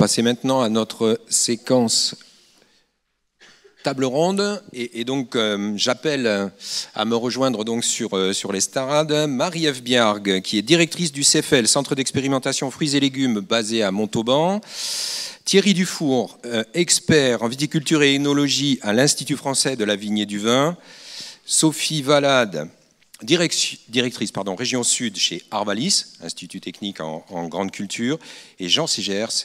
passer maintenant à notre séquence table ronde. Et donc, j'appelle à me rejoindre donc sur l'estrade Marie-Ève Biargue, qui est directrice du CEFEL, Centre d'expérimentation fruits et légumes basé à Montauban. Thierry Dufour, expert en viticulture et œnologie à l'Institut français de la vigne et du vin. Sophie Valade, directrice région sud chez Arvalis, Institut technique en grande culture. Et Jean Ségers,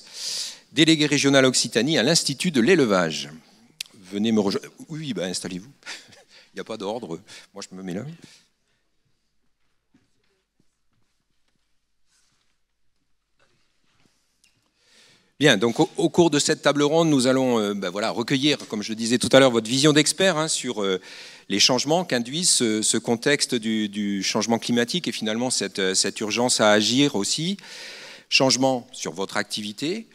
délégué régional Occitanie à l'Institut de l'élevage. Venez me rejoindre. Oui, ben installez-vous. Il n'y a pas d'ordre. Moi, je me mets là. Bien, donc au cours de cette table ronde, nous allons recueillir, comme je le disais tout à l'heure, votre vision d'expert sur les changements qu'induit ce contexte du changement climatique et finalement cette urgence à agir aussi. Changement sur votre activité,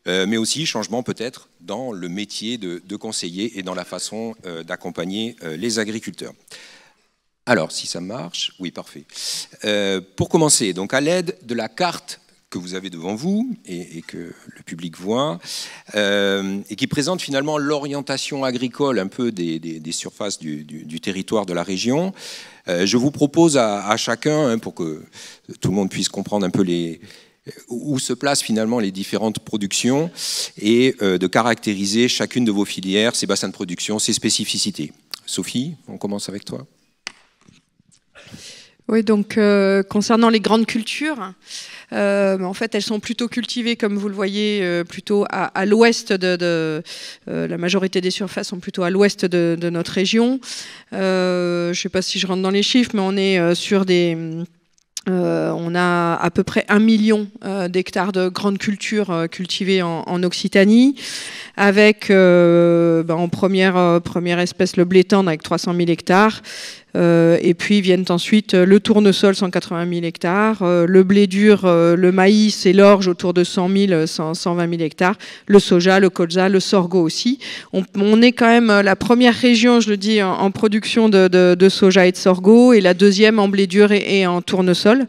mais aussi changement peut-être dans le métier de conseiller et dans la façon d'accompagner les agriculteurs. Alors, si ça marche, oui, parfait. Pour commencer, donc à l'aide de la carte que vous avez devant vous et que le public voit, et qui présente finalement l'orientation agricole un peu des surfaces du territoire de la région, je vous propose à chacun, pour que tout le monde puisse comprendre un peu où se placent finalement les différentes productions et de caractériser chacune de vos filières, ses bassins de production, ses spécificités. Sophie, on commence avec toi. Oui, donc concernant les grandes cultures, en fait, elles sont plutôt cultivées, comme vous le voyez, plutôt à l'ouest la majorité des surfaces sont plutôt à l'ouest de notre région. Je ne sais pas si je rentre dans les chiffres, mais on est sur on a à peu près 1 million d'hectares de grandes cultures cultivées en Occitanie, avec en première espèce le blé tendre avec 300 000 hectares. Et puis viennent ensuite le tournesol, 180 000 hectares, le blé dur, le maïs et l'orge autour de 100 000, 120 000 hectares, le soja, le colza, le sorgho aussi. On est quand même la première région, je le dis, en production de soja et de sorgho, et la deuxième en blé dur et en tournesol.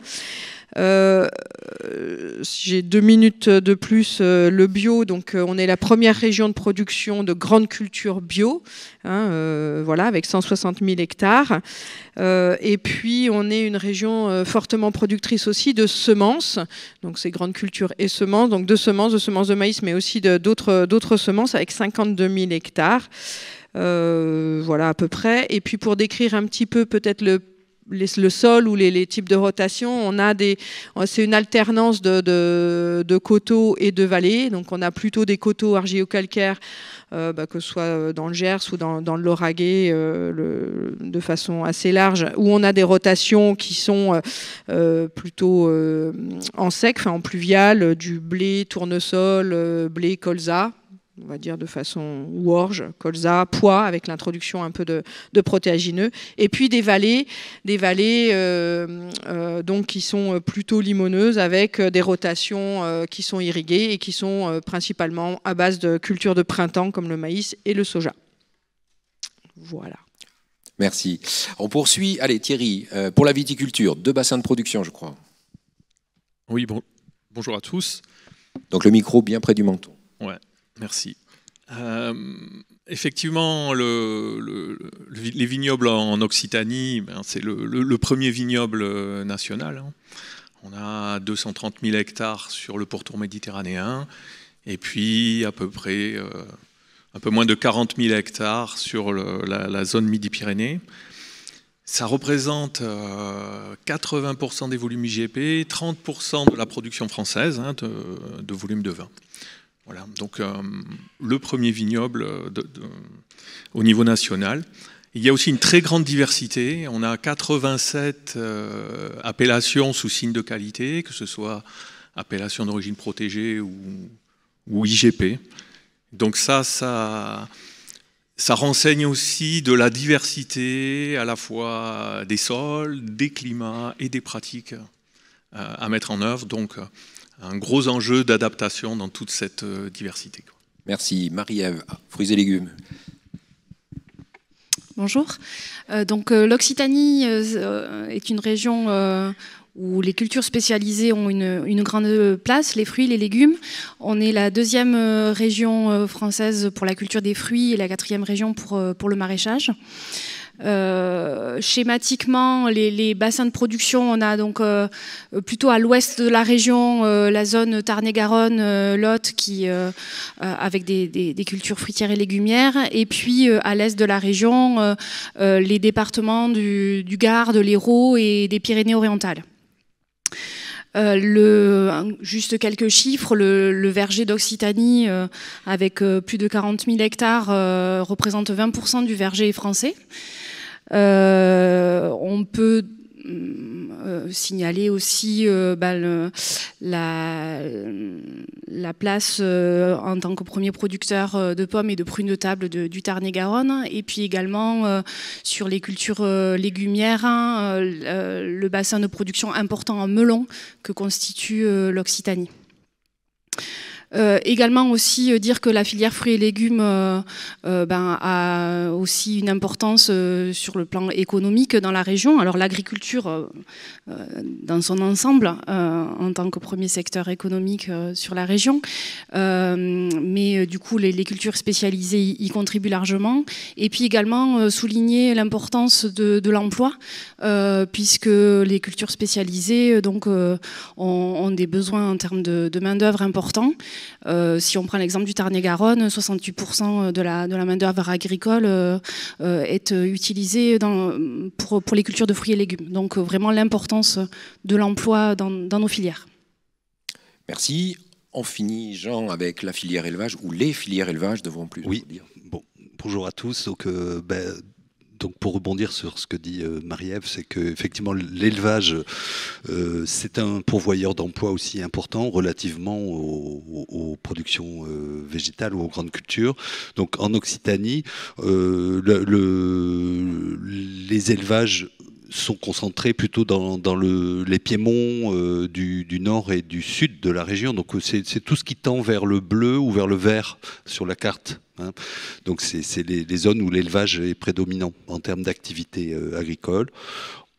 Si j'ai 2 minutes de plus, le bio, donc on est la première région de production de grandes cultures bio, voilà, avec 160 000 hectares. Et puis on est une région fortement productrice aussi de semences, donc ces grandes cultures et semences, donc de semences de maïs, mais aussi d'autres semences avec 52 000 hectares. Voilà à peu près. Et puis pour décrire un petit peu peut-être le sol ou les types de rotation, c'est une alternance de coteaux et de vallées. Donc on a plutôt des coteaux argilo-calcaires, que ce soit dans le Gers ou dans le Lauragais, de façon assez large, où on a des rotations qui sont plutôt en sec, enfin en pluvial, du blé, tournesol, blé, colza, on va dire de façon, ou orge, colza, pois, avec l'introduction un peu de protéagineux, et puis des vallées donc qui sont plutôt limoneuses, avec des rotations qui sont irriguées et qui sont principalement à base de cultures de printemps comme le maïs et le soja. Voilà. Merci. On poursuit. Allez, Thierry, pour la viticulture, 2 bassins de production, je crois. Oui, bonjour à tous. Donc le micro bien près du menton. Ouais. Merci. Effectivement, les vignobles en Occitanie, c'est le premier vignoble national. On a 230 000 hectares sur le pourtour méditerranéen et puis à peu près un peu moins de 40 000 hectares sur la zone Midi-Pyrénées. Ça représente 80% des volumes IGP, 30% de la production française de volume de vin. Voilà, donc le premier vignoble au niveau national. Il y a aussi une très grande diversité. On a 87 appellations sous signe de qualité, que ce soit appellation d'origine protégée ou IGP. Donc ça renseigne aussi de la diversité à la fois des sols, des climats et des pratiques à mettre en œuvre. Donc un gros enjeu d'adaptation dans toute cette diversité. Merci. Marie-Ève, fruits et légumes. Bonjour. Donc l'Occitanie est une région où les cultures spécialisées ont une grande place, les fruits, les légumes. On est la 2e région française pour la culture des fruits et la 4e région pour le maraîchage. Schématiquement, les bassins de production, on a donc plutôt à l'ouest de la région la zone Tarn-et-Garonne, Lot, avec des cultures fruitières et légumières, et puis à l'est de la région, les départements du Gard, de l'Hérault et des Pyrénées-Orientales. Juste quelques chiffres, le verger d'Occitanie, avec plus de 40 000 hectares, représente 20% du verger français. On peut signaler aussi la place en tant que premier producteur de pommes et de prunes de table du Tarn-et-Garonne, et puis également sur les cultures légumières, le bassin de production important en melon que constitue l'Occitanie. Également aussi dire que la filière fruits et légumes a aussi une importance sur le plan économique dans la région. Alors l'agriculture dans son ensemble en tant que premier secteur économique sur la région, mais du coup les cultures spécialisées y contribuent largement. Et puis également souligner l'importance de l'emploi, puisque les cultures spécialisées donc, ont des besoins en termes de main-d'œuvre importants. Si on prend l'exemple du Tarn-et-Garonne, 68% de la main-d'œuvre agricole est utilisée pour les cultures de fruits et légumes. Donc vraiment l'importance de l'emploi dans nos filières. Merci. On finit, Jean, avec la filière élevage, ou les filières élevage, devront plus oui. dire. Bon, bonjour à tous. Donc pour rebondir sur ce que dit Marie-Ève, c'est qu'effectivement l'élevage, c'est un pourvoyeur d'emplois aussi important relativement aux productions végétales ou aux grandes cultures. Donc en Occitanie, les élevages sont concentrés plutôt dans les piémonts du nord et du sud de la région. Donc c'est tout ce qui tend vers le bleu ou vers le vert sur la carte. Donc c'est les zones où l'élevage est prédominant en termes d'activité agricole.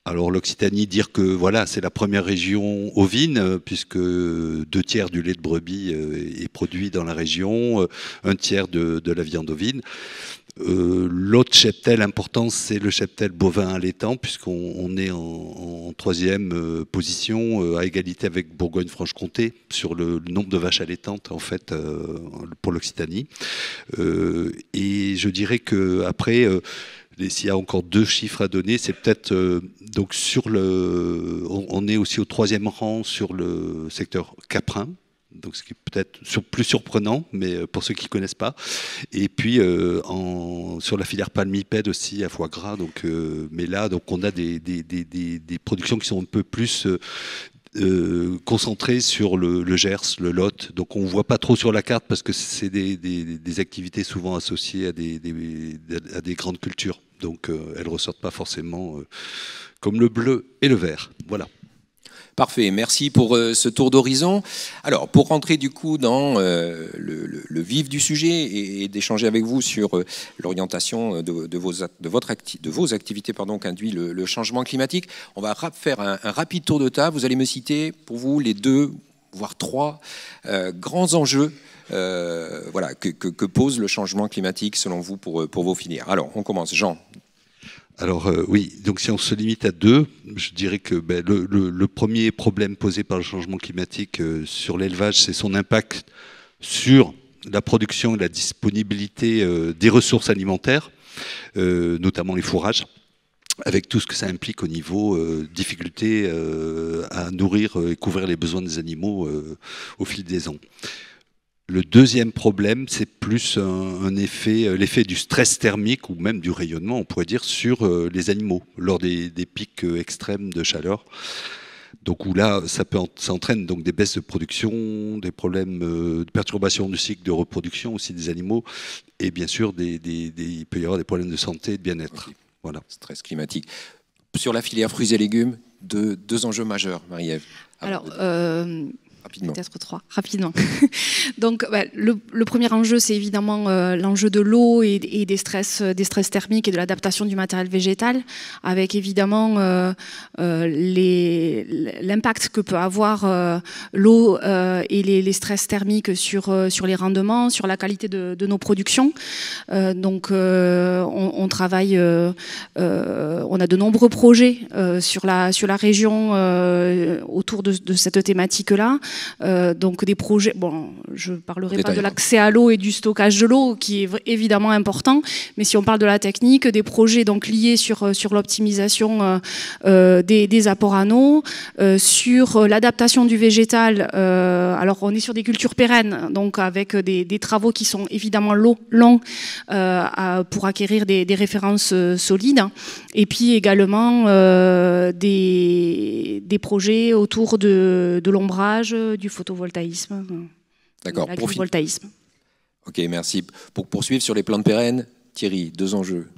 Alors l'Occitanie, dire que voilà, c'est la première région ovine, puisque 2/3 du lait de brebis est produit dans la région, 1/3 de la viande ovine. L'autre cheptel important, c'est le cheptel bovin allaitant, puisqu'on est en 3e position à égalité avec Bourgogne-Franche-Comté sur le nombre de vaches allaitantes en fait pour l'Occitanie. Et je dirais que après, s'il y a encore 2 chiffres à donner, c'est peut-être donc on est aussi au 3e rang sur le secteur caprin. Donc ce qui est peut-être plus surprenant, mais pour ceux qui ne connaissent pas. Et puis sur la filière palmipède aussi à foie gras. Donc, mais là, donc on a des productions qui sont un peu plus concentrées sur le Gers, le Lot. Donc on ne voit pas trop sur la carte parce que c'est des activités souvent associées à des grandes cultures. Donc elles ne ressortent pas forcément comme le bleu et le vert. Voilà. Parfait, merci pour ce tour d'horizon. Alors, pour rentrer du coup dans le vif du sujet et d'échanger avec vous sur l'orientation de vos activités qu'induit le changement climatique, on va faire un rapide tour de table. Vous allez me citer pour vous les 2, voire 3 grands enjeux que pose le changement climatique selon vous pour vos filières. Alors, on commence. Jean. Alors oui, donc si on se limite à 2, je dirais que le premier problème posé par le changement climatique sur l'élevage, c'est son impact sur la production et la disponibilité des ressources alimentaires, notamment les fourrages, avec tout ce que ça implique au niveau difficulté à nourrir et couvrir les besoins des animaux au fil des ans. Le deuxième problème, c'est plus l'effet du stress thermique ou même du rayonnement, on pourrait dire, sur les animaux lors des pics extrêmes de chaleur. Donc où là, ça entraîne donc des baisses de production, des problèmes de perturbation du cycle de reproduction aussi des animaux, et bien sûr, il peut y avoir des problèmes de santé et de bien-être. Okay. Voilà. Stress climatique. Sur la filière fruits et légumes, 2 enjeux majeurs, Marie-Ève. Alors, Rapidement. Peut-être 3, rapidement. Donc, le premier enjeu, c'est évidemment l'enjeu de l'eau et des stress thermiques et de l'adaptation du matériel végétal, avec évidemment l'impact que peut avoir l'eau et les stress thermiques sur les rendements, sur la qualité de nos productions. Donc, on travaille, on a de nombreux projets sur la région autour de cette thématique-là. Donc des projets, bon, je ne parlerai pas de l'accès à l'eau et du stockage de l'eau, qui est évidemment important, mais si on parle de la technique, des projets donc liés sur l'optimisation des apports en eau, sur l'adaptation du végétal. Alors on est sur des cultures pérennes, donc avec des travaux qui sont évidemment longs pour acquérir des références solides, et puis également des projets autour de l'ombrage, du photovoltaïsme, d'accord, de l'agrivoltaïsme. Ok, merci. Pour poursuivre sur les plantes pérennes, Thierry, 2 enjeux.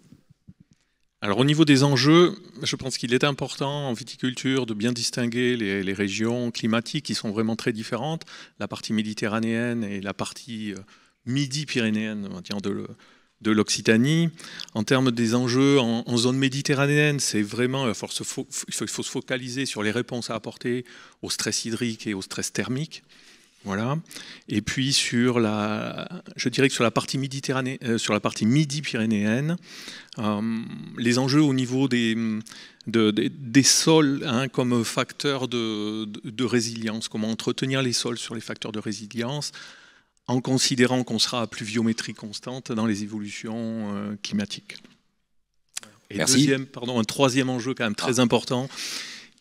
Alors au niveau des enjeux, je pense qu'il est important en viticulture de bien distinguer les régions climatiques qui sont vraiment très différentes, la partie méditerranéenne et la partie midi-pyrénéenne, on va dire, de l'Occitanie. En termes des enjeux en zone méditerranéenne, c'est vraiment, il faut se focaliser sur les réponses à apporter au stress hydrique et au stress thermique. Voilà. Et puis je dirais que sur la partie midi-pyrénéenne, les enjeux au niveau des sols, hein, comme facteur de résilience, comment entretenir les sols sur les facteurs de résilience, en considérant qu'on sera à pluviométrie constante dans les évolutions climatiques. Et merci. Un troisième enjeu quand même très important,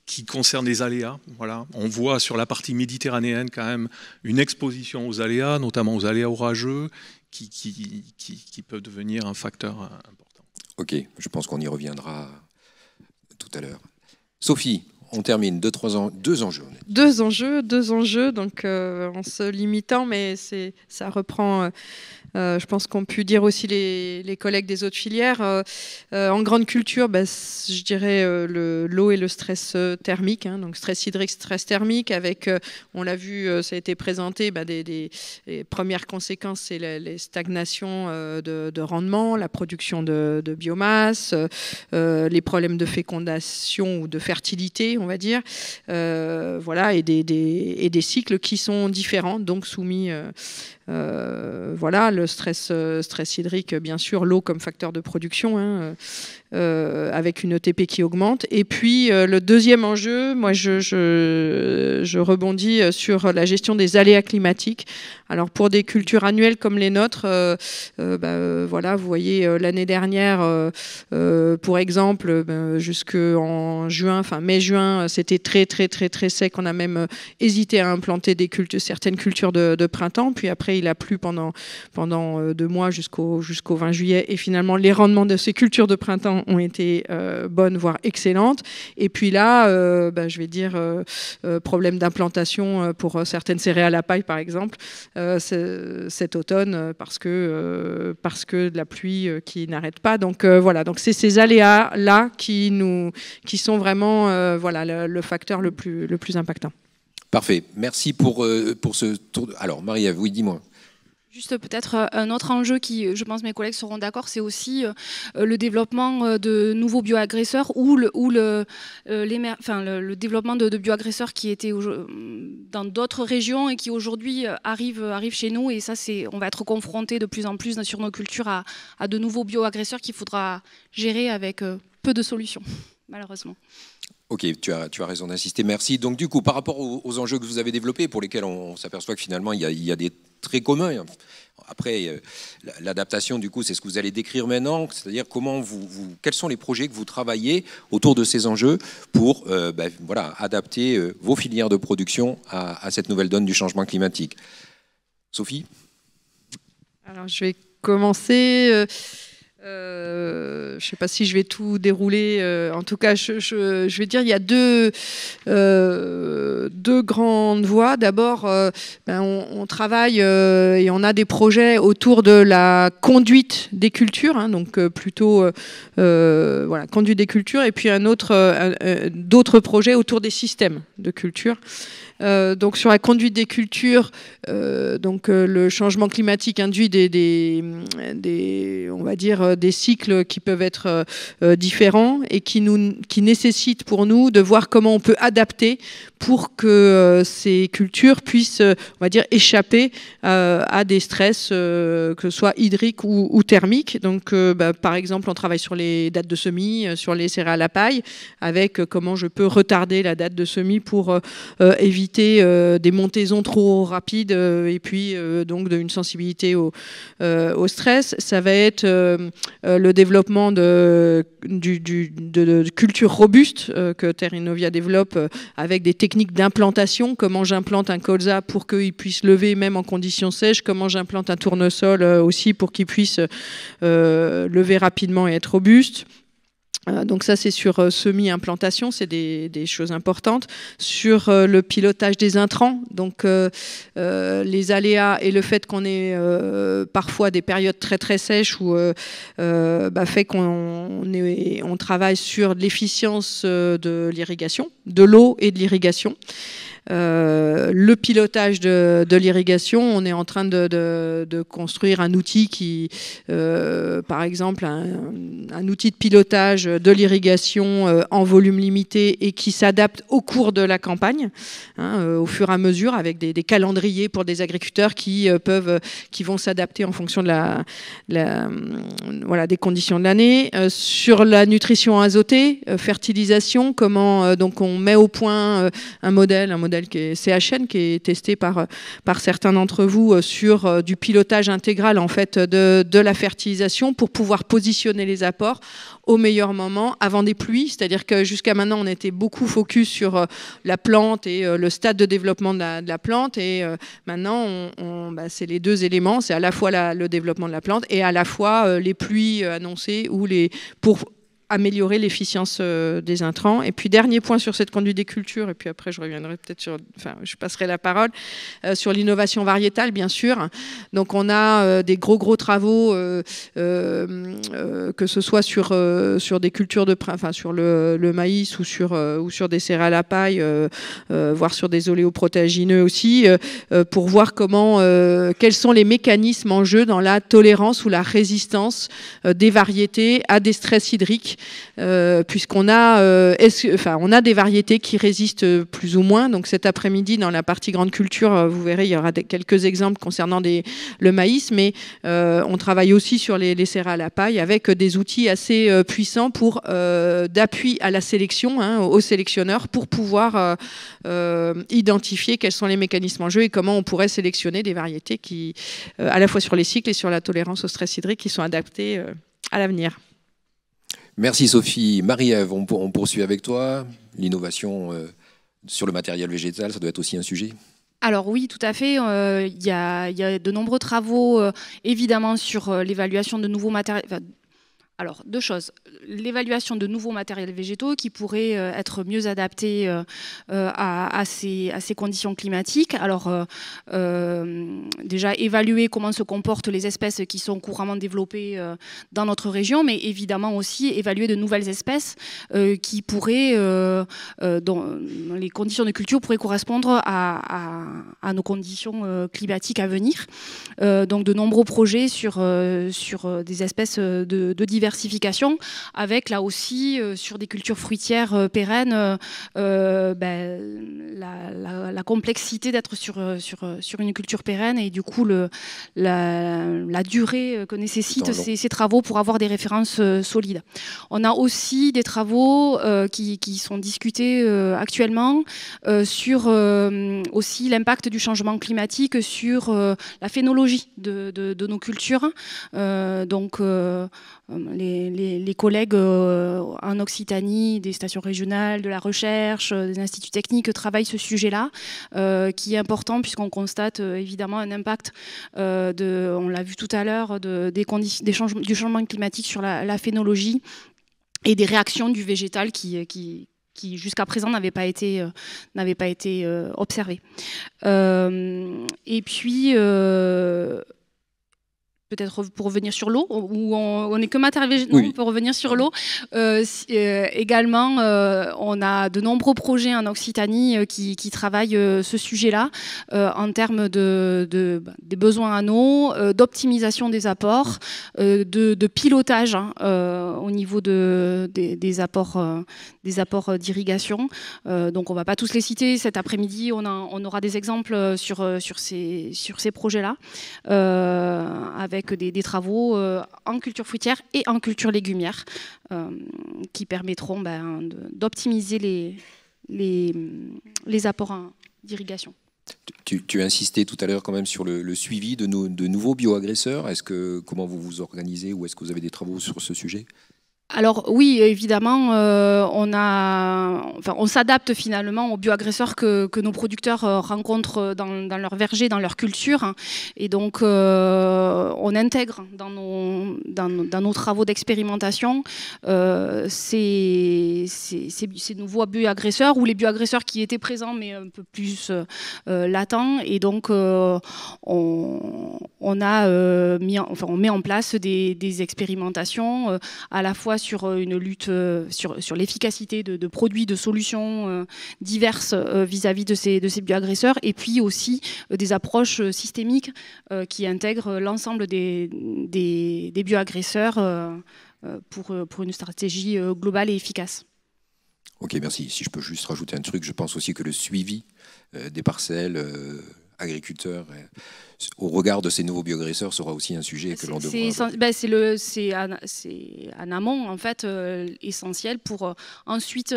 qui concerne les aléas. Voilà. On voit sur la partie méditerranéenne quand même une exposition aux aléas, notamment aux aléas orageux, qui peuvent devenir un facteur important. Ok, je pense qu'on y reviendra tout à l'heure. Sophie, on termine. 2 enjeux. 2 enjeux, donc en se limitant, mais ça reprend... je pense qu'on peut dire aussi les collègues des autres filières. En grande culture, je dirais l'eau et le stress thermique, hein, donc stress hydrique, stress thermique, avec, on l'a vu, ça a été présenté, les premières conséquences, c'est les stagnations de rendement, la production de biomasse, les problèmes de fécondation ou de fertilité, on va dire, voilà, et des cycles qui sont différents, donc soumis... voilà, le stress hydrique, bien sûr, l'eau comme facteur de production, hein, avec une ETP qui augmente. Et puis le deuxième enjeu, moi je rebondis sur la gestion des aléas climatiques. Alors pour des cultures annuelles comme les nôtres, voilà, vous voyez l'année dernière, pour exemple, jusqu'en juin, enfin mai-juin, c'était très sec. On a même hésité à implanter certaines cultures de printemps. Puis après, il a plu pendant 2 mois jusqu'au 20 juillet. Et finalement, les rendements de ces cultures de printemps ont été bonnes, voire excellentes. Et puis là, je vais dire, problème d'implantation pour certaines céréales à paille, par exemple, cet automne, parce que de la pluie qui n'arrête pas. Donc voilà, donc c'est ces aléas-là qui sont vraiment voilà, le facteur le plus impactant. Parfait. Merci pour ce tour. Alors, Marie-Ève, oui, dis-moi. Juste peut-être un autre enjeu qui, je pense mes collègues seront d'accord, c'est aussi le développement de nouveaux bioagresseurs ou le développement de bioagresseurs qui étaient dans d'autres régions et qui aujourd'hui arrivent chez nous. Et ça, on va être confrontés de plus en plus sur nos cultures à de nouveaux bioagresseurs qu'il faudra gérer avec peu de solutions, malheureusement. Ok, tu as raison d'insister, merci. Donc du coup, par rapport aux enjeux que vous avez développés, pour lesquels on s'aperçoit que finalement il y a des très communs. Après, l'adaptation, du coup, c'est ce que vous allez décrire maintenant, c'est-à-dire quels sont les projets que vous travaillez autour de ces enjeux pour voilà, adapter vos filières de production à cette nouvelle donne du changement climatique. Sophie ? Alors, je vais commencer... Je ne sais pas si je vais tout dérouler. En tout cas, je vais dire il y a deux grandes voies. D'abord, on travaille et on a des projets autour de la conduite des cultures, hein, donc plutôt voilà, conduite des cultures, et puis d'autres projets autour des systèmes de culture. Donc sur la conduite des cultures, le changement climatique induit on va dire des cycles qui peuvent être différents et qui nécessitent pour nous de voir comment on peut adapter pour que ces cultures puissent, on va dire, échapper à des stress, que ce soit hydriques ou thermiques. Donc, par exemple, on travaille sur les dates de semis, sur les céréales à paille, avec comment je peux retarder la date de semis pour éviter des montaisons trop rapides et puis donc une sensibilité au stress. Ça va être le développement de cultures robustes que Terra Innovia développe avec des techniques d'implantation, comment j'implante un colza pour qu'il puisse lever même en conditions sèches, comment j'implante un tournesol aussi pour qu'il puisse lever rapidement et être robuste. Donc ça, c'est sur semi-implantation, c'est des choses importantes. Sur le pilotage des intrants, donc les aléas et le fait qu'on ait parfois des périodes très très sèches où fait qu'on travaille sur l'efficience de l'irrigation, de l'eau et de l'irrigation. Le pilotage de l'irrigation, on est en train de construire un outil qui, par exemple, un outil de pilotage de l'irrigation en volume limité et qui s'adapte au cours de la campagne, hein, au fur et à mesure, avec des calendriers pour des agriculteurs qui vont s'adapter en fonction de des conditions de l'année. Sur la nutrition azotée, fertilisation, comment donc on met au point un modèle qui est CHN, qui est testé par certains d'entre vous sur du pilotage intégral en fait de la fertilisation pour pouvoir positionner les apports au meilleur moment avant des pluies. C'est-à-dire que jusqu'à maintenant, on était beaucoup focus sur la plante et le stade de développement de la plante. Et maintenant, c'est les deux éléments. C'est à la fois le développement de la plante et à la fois les pluies annoncées pour améliorer l'efficience des intrants. Et puis dernier point sur cette conduite des cultures, et puis après je reviendrai peut-être je passerai la parole sur l'innovation variétale, bien sûr. Donc on a des gros travaux, que ce soit sur des cultures sur le maïs ou sur des céréales à paille, voire sur des oléoprotéagineux aussi, pour voir quels sont les mécanismes en jeu dans la tolérance ou la résistance des variétés à des stress hydriques. Puisqu'on a, on a des variétés qui résistent plus ou moins. Donc cet après-midi, dans la partie grande culture, vous verrez, il y aura quelques exemples concernant le maïs, mais on travaille aussi sur les céréales à paille avec des outils assez puissants d'appui à la sélection, hein, aux sélectionneurs, pour pouvoir identifier quels sont les mécanismes en jeu et comment on pourrait sélectionner des variétés qui, à la fois sur les cycles et sur la tolérance au stress hydrique, qui sont adaptées à l'avenir. Merci Sophie. Marie-Ève, on poursuit avec toi. L'innovation sur le matériel végétal, ça doit être aussi un sujet. Alors oui, tout à fait. Il y a de nombreux travaux, évidemment, sur l'évaluation de nouveaux matériels. Alors, deux choses. L'évaluation de nouveaux matériels végétaux qui pourraient être mieux adaptés à ces conditions climatiques. Alors, déjà, évaluer comment se comportent les espèces qui sont couramment développées dans notre région, mais évidemment aussi évaluer de nouvelles espèces qui pourraient, dont les conditions de culture pourraient correspondre à nos conditions climatiques à venir. Donc, de nombreux projets sur des espèces de diversification, avec là aussi sur des cultures fruitières pérennes la complexité d'être sur une culture pérenne et du coup la durée que nécessitent ces travaux pour avoir des références solides. On a aussi des travaux qui sont discutés actuellement sur aussi l'impact du changement climatique sur la phénologie de nos cultures. Donc les collègues en Occitanie, des stations régionales, de la recherche, des instituts techniques travaillent ce sujet-là, qui est important puisqu'on constate évidemment un impact, on l'a vu tout à l'heure, du changement climatique sur la phénologie et des réactions du végétal qui jusqu'à présent n'avaient pas été observées. Et puis peut-être pour revenir sur l'eau, où on n'est que matériel, oui. On peut revenir sur l'eau. Également, on a de nombreux projets en Occitanie qui travaillent ce sujet-là en termes des besoins en eau, d'optimisation des apports, de pilotage au niveau des apports d'irrigation. Donc on ne va pas tous les citer. Cet après-midi, on aura des exemples sur ces projets-là, avec des travaux en culture fruitière et en culture légumière qui permettront d'optimiser les apports d'irrigation. Tu as insisté tout à l'heure quand même sur le suivi de nouveaux bioagresseurs. Comment vous vous organisez, ou est-ce que vous avez des travaux sur ce sujet ? Alors oui, évidemment, on s'adapte finalement aux bioagresseurs que nos producteurs rencontrent dans leur verger, dans leur culture, et donc on intègre dans nos travaux d'expérimentation ces nouveaux bioagresseurs, ou les bioagresseurs qui étaient présents mais un peu plus latents, et donc on met en place des expérimentations à la fois sur une lutte sur l'efficacité de produits, de solutions diverses vis-à-vis de ces bioagresseurs, et puis aussi des approches systémiques qui intègrent l'ensemble des bioagresseurs pour une stratégie globale et efficace. Ok, merci. Si je peux juste rajouter un truc, je pense aussi que le suivi des parcelles agriculteurs au regard de ces nouveaux bioagresseurs sera aussi un sujet que l'on devra... C'est en amont, en fait, essentiel pour ensuite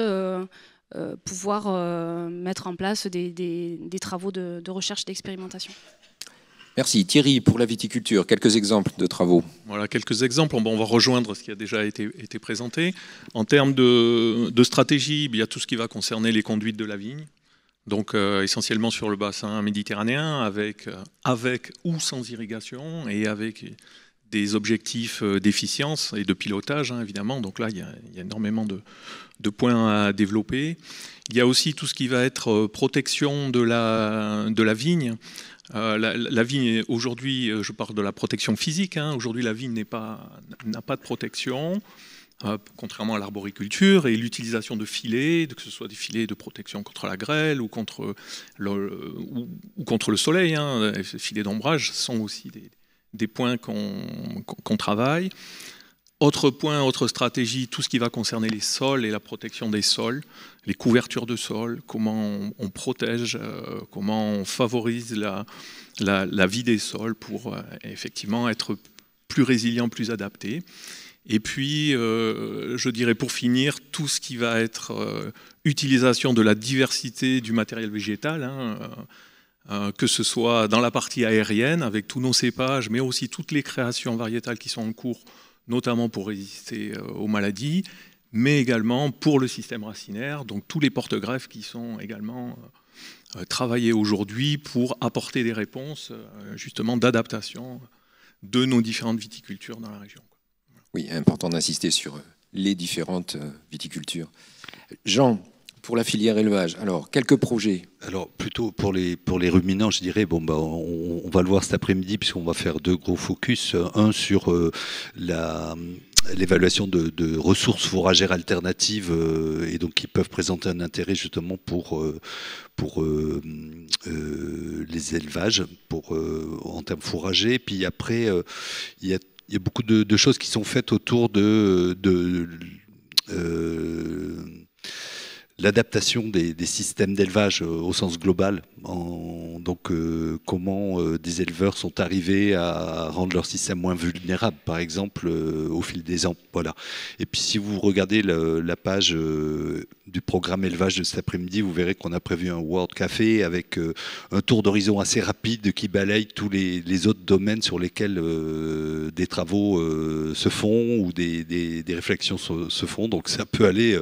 pouvoir mettre en place des travaux de recherche et d'expérimentation. Merci. Thierry, pour la viticulture, quelques exemples de travaux. Voilà, quelques exemples. On va rejoindre ce qui a déjà été présenté. En termes de stratégie, il y a tout ce qui va concerner les conduites de la vigne. Donc essentiellement sur le bassin méditerranéen, avec ou sans irrigation, et avec des objectifs d'efficience et de pilotage, évidemment. Donc là, il y a énormément de points à développer. Il y a aussi tout ce qui va être protection de la vigne. La vigne, aujourd'hui, je parle de la protection physique. Aujourd'hui, la vigne n'a pas de protection. Contrairement à l'arboriculture, et l'utilisation de filets, que ce soit des filets de protection contre la grêle ou contre le soleil, ces filets d'ombrage sont aussi des points qu'on travaille. Autre point, autre stratégie, tout ce qui va concerner les sols et la protection des sols, les couvertures de sol, comment on protège, comment on favorise la vie des sols pour effectivement être plus résilient, plus adapté. Et puis, je dirais pour finir, tout ce qui va être utilisation de la diversité du matériel végétal, que ce soit dans la partie aérienne, avec tous nos cépages, mais aussi toutes les créations variétales qui sont en cours, notamment pour résister aux maladies, mais également pour le système racinaire, donc tous les porte-greffes qui sont également travaillés aujourd'hui pour apporter des réponses justement d'adaptation de nos différentes viticultures dans la région. Oui, important d'insister sur les différentes viticultures. Jean, pour la filière élevage, alors quelques projets. Alors plutôt pour les ruminants, je dirais, on va le voir cet après-midi puisqu'on va faire 2 gros focus. Un sur l'évaluation de ressources fourragères alternatives et donc qui peuvent présenter un intérêt justement pour les élevages, en termes fourragers. Puis après, il y a beaucoup de choses qui sont faites autour l'adaptation des systèmes d'élevage au sens global. Donc, comment des éleveurs sont arrivés à rendre leur système moins vulnérable, par exemple, au fil des ans. Voilà. Et puis, si vous regardez la page du programme élevage de cet après-midi, vous verrez qu'on a prévu un World Café avec un tour d'horizon assez rapide qui balaye tous les autres domaines sur lesquels des travaux se font ou des réflexions se font. Donc, ça peut aller...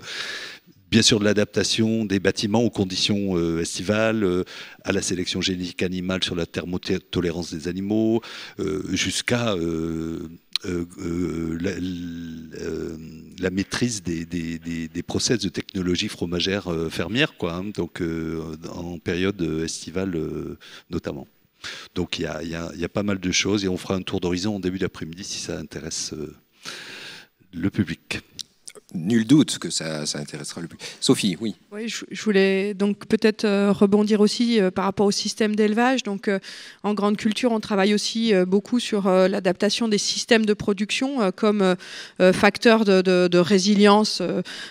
bien sûr de l'adaptation des bâtiments aux conditions estivales, à la sélection génétique animale sur la thermotolérance des animaux, jusqu'à la maîtrise des process de technologie fromagère fermière, quoi, hein, donc en période estivale notamment. Donc il y a pas mal de choses et on fera un tour d'horizon en début d'après-midi si ça intéresse le public. Nul doute que ça intéressera le plus. Sophie, oui. Oui, je voulais donc peut-être rebondir aussi par rapport au système d'élevage. Donc, en grande culture, on travaille aussi beaucoup sur l'adaptation des systèmes de production comme facteur de résilience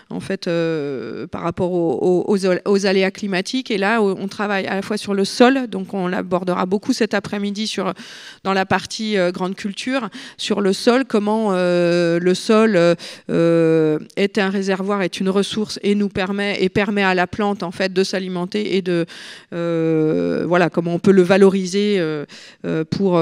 en fait par rapport aux aléas climatiques. Et là, on travaille à la fois sur le sol, donc on l'abordera beaucoup cet après-midi dans la partie grande culture, sur le sol, comment le sol est un réservoir, est une ressource et permet à la plante en fait de s'alimenter et de voilà comment on peut le valoriser pour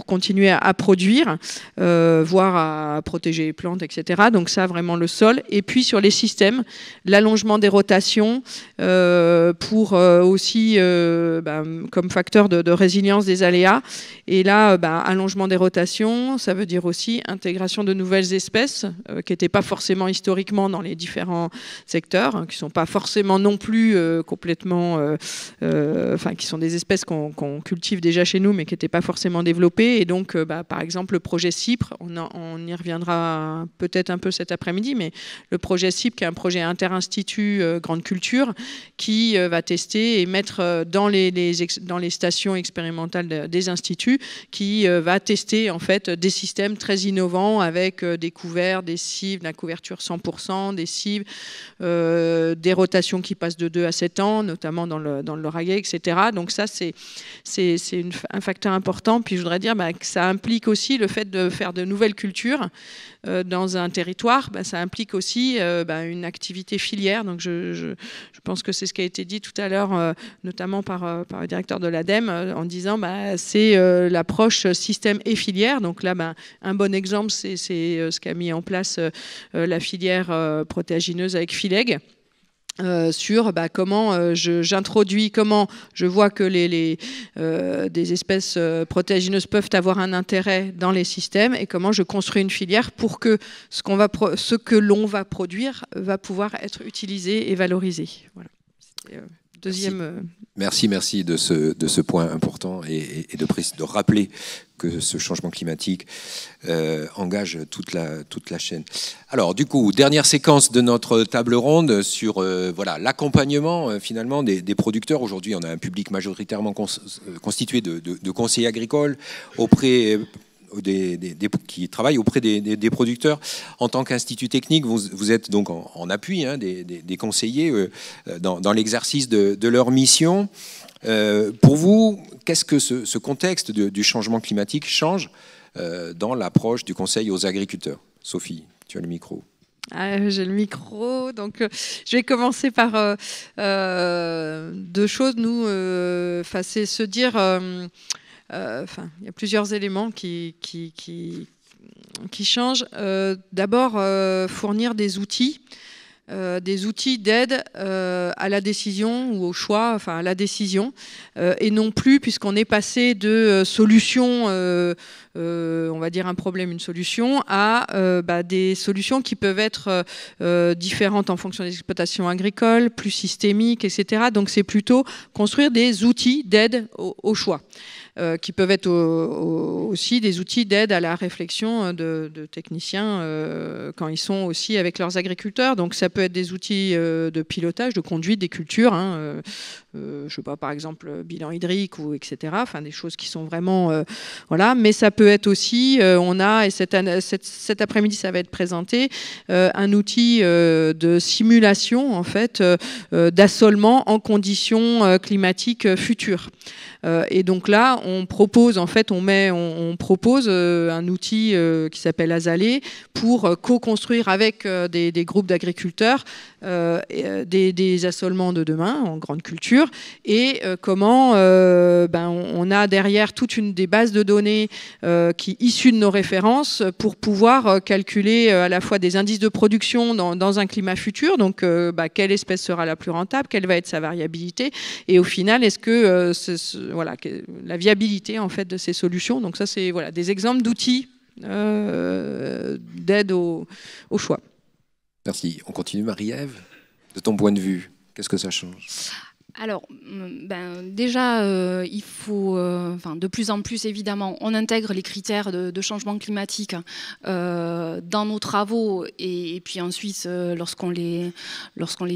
continuer à produire, voire à protéger les plantes, etc. Donc ça vraiment le sol. Et puis sur les systèmes, l'allongement des rotations pour aussi comme facteur de résilience des aléas. Et là, allongement des rotations, ça veut dire aussi intégration de nouvelles espèces qui n'étaient pas forcément historiquement dans les différents secteurs, hein, qui ne sont pas forcément non plus complètement... qui sont des espèces qu'on cultive déjà chez nous, mais qui n'étaient pas forcément développées. Et donc, par exemple, le projet CIPRE, on y reviendra peut-être un peu cet après-midi, mais le projet CIPRE, qui est un projet inter-institut grande culture, qui va tester et mettre dans les stations expérimentales des instituts, qui va tester en fait des systèmes très innovants avec des couverts, des cives, la couverture 100%, des cives, des rotations qui passent de 2 à 7 ans, notamment dans le laurier, etc. Donc ça, c'est un facteur important. Puis je voudrais dire que ça implique aussi le fait de faire de nouvelles cultures dans un territoire. Ça implique aussi une activité filière. Donc je pense que c'est ce qui a été dit tout à l'heure, notamment par le directeur de l'ADEME, en disant c'est l'approche système et filière. Donc là, un bon exemple, c'est ce qu'a mis en place la filière protéagineuse avec Fileg. Sur comment j'introduis, comment je vois que des espèces protéagineuses peuvent avoir un intérêt dans les systèmes et comment je construis une filière pour que ce que l'on va produire va pouvoir être utilisé et valorisé. Voilà. Deuxième. Merci de ce point important et de rappeler que ce changement climatique engage toute la chaîne. Alors du coup, dernière séquence de notre table ronde sur l'accompagnement finalement des producteurs. Aujourd'hui, on a un public majoritairement constitué de conseillers agricoles auprès qui travaillent auprès des producteurs. En tant qu'institut technique, vous êtes donc en appui des conseillers dans l'exercice de leur mission. Pour vous, qu'est-ce que ce contexte du changement climatique change dans l'approche du conseil aux agriculteurs? Sophie, tu as le micro. J'ai le micro, donc je vais commencer par deux choses. Nous, c'est se dire... il y a plusieurs éléments qui changent. D'abord, fournir des outils d'aide à la décision ou au choix, à la décision, et non plus, puisqu'on est passé de solutions, on va dire un problème, une solution, à des solutions qui peuvent être différentes en fonction des exploitations agricoles, plus systémiques, etc. Donc c'est plutôt construire des outils d'aide au choix. Qui peuvent être aussi des outils d'aide à la réflexion de techniciens quand ils sont aussi avec leurs agriculteurs. Donc ça peut être des outils de pilotage, de conduite des cultures, je sais pas, par exemple, bilan hydrique, ou etc. Enfin, des choses qui sont vraiment... voilà. Mais ça peut être aussi, on a, et cet après-midi, ça va être présenté, un outil de simulation, en fait, d'assolement en conditions climatiques futures. Et donc là, on propose, en fait, on propose un outil qui s'appelle Azalée pour co-construire avec des groupes d'agriculteurs des assolements de demain en grande culture, et comment on a derrière toute des bases de données qui issues de nos références pour pouvoir calculer à la fois des indices de production dans un climat futur, donc quelle espèce sera la plus rentable, quelle va être sa variabilité, et au final, est-ce que voilà, la viabilité en fait de ces solutions. Donc ça, c'est voilà, des exemples d'outils d'aide au choix. Merci. On continue, Marie-Ève. De ton point de vue, qu'est-ce que ça change ? Alors, déjà, il faut, de plus en plus, évidemment, on intègre les critères de changement climatique dans nos travaux, et puis ensuite, lorsqu'on les